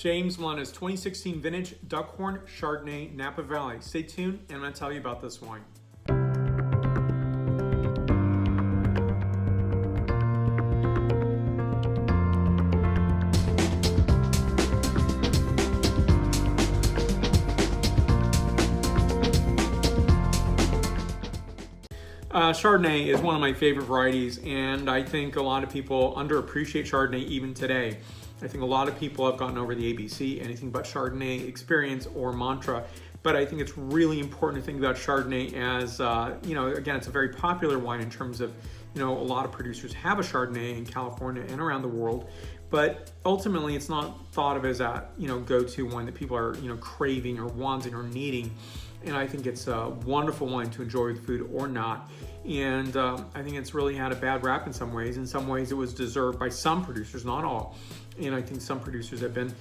James Melan's 2016 vintage Duckhorn Chardonnay Napa Valley. Stay tuned and I'm going to tell you about this wine. Chardonnay is one of my favorite varieties, and I think a lot of people underappreciate Chardonnay even today. I think a lot of people have gotten over the ABC, anything but Chardonnay experience or mantra, but I think it's really important to think about Chardonnay as, again, it's a very popular wine in terms of, a lot of producers have a Chardonnay in California and around the world, but ultimately it's not thought of as a, go-to wine that people are, craving or wanting or needing. And I think it's a wonderful wine to enjoy with food or not. And I think it's really had a bad rap in some ways. In some ways it was deserved by some producers, not all. And I think some producers have been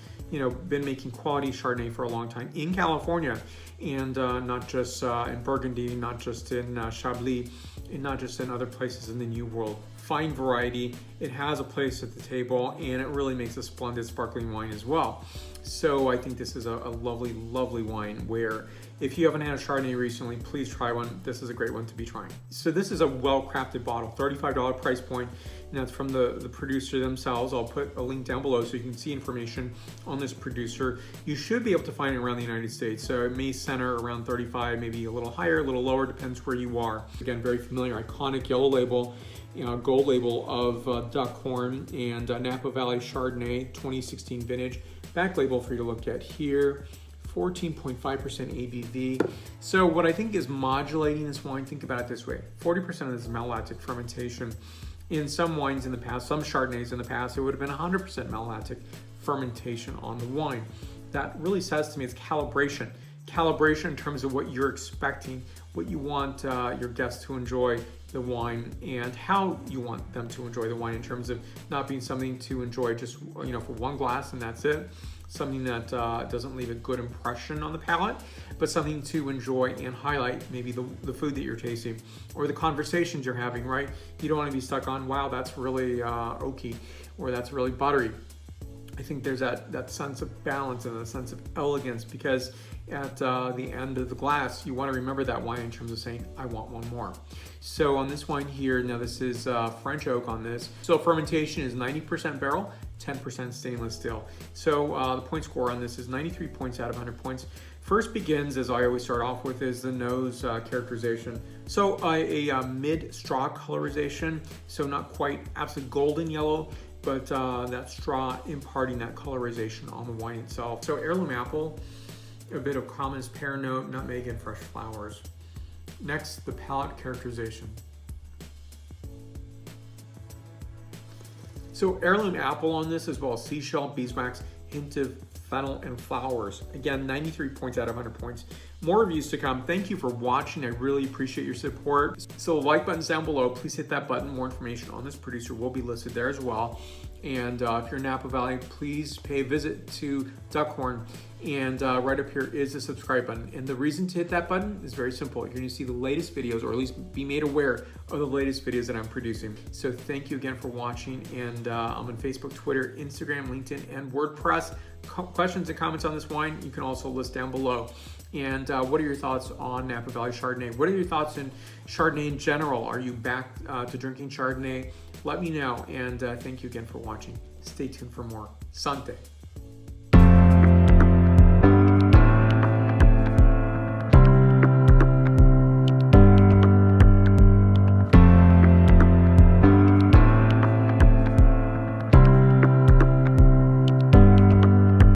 making quality Chardonnay for a long time in California, and not just in Burgundy, not just in Chablis, and not just in other places in the New World. Fine variety, it has a place at the table, and it really makes a splendid sparkling wine as well. So I think this is a lovely, lovely wine where if you haven't had a Chardonnay recently, please try one. This is a great one to be trying. So this is a well-crafted bottle, $35 price point, and that's from the producer themselves. I'll put a link down below so you can see information on this producer. You should be able to find it around the United States. So it may center around 35, maybe a little higher, a little lower, depends where you are. Again, very familiar, iconic yellow label, gold label of Duckhorn and Napa Valley Chardonnay 2016 vintage. Back label for you to look at here. 14.5% ABV. So what I think is modulating this wine, think about it this way. 40% of this is malolactic fermentation. In some wines in the past, some Chardonnays in the past, it would have been 100% malolactic fermentation on the wine. That really says to me it's calibration. Calibration in terms of what you're expecting, what you want your guests to enjoy the wine, and how you want them to enjoy the wine in terms of not being something to enjoy just for one glass and that's it. Something that doesn't leave a good impression on the palate, but something to enjoy and highlight maybe the food that you're tasting or the conversations you're having, right? You don't want to be stuck on, wow, that's really oaky, or that's really buttery. I think there's that sense of balance and a sense of elegance, because at the end of the glass, you want to remember that wine in terms of saying, I want one more. So on this wine here, now this is French oak on this. So fermentation is 90% barrel, 10% stainless steel. So the point score on this is 93 points out of 100 points. First begins, as I always start off with, is the nose characterization. So a mid-straw colorization, so not quite absolute golden yellow, but that straw imparting that colorization on the wine itself. So heirloom apple, a bit of common pear note, nutmeg, and fresh flowers. Next, the palate characterization. So heirloom apple on this, as well as seashell, beeswax, hint of fennel, and flowers. Again, 93 points out of 100 points. More reviews to come. Thank you for watching. I really appreciate your support. So the like button's down below. Please hit that button. More information on this producer will be listed there as well. And if you're in Napa Valley, please pay a visit to Duckhorn. And right up here is the subscribe button. And the reason to hit that button is very simple. You're going to see the latest videos, or at least be made aware of the latest videos that I'm producing. So thank you again for watching. And I'm on Facebook, Twitter, Instagram, LinkedIn, and WordPress. Questions and comments on this wine, you can also list down below. And what are your thoughts on Napa Valley Chardonnay? What are your thoughts in Chardonnay in general? Are you back to drinking Chardonnay? Let me know. And thank you again for watching. Stay tuned for more. Santé.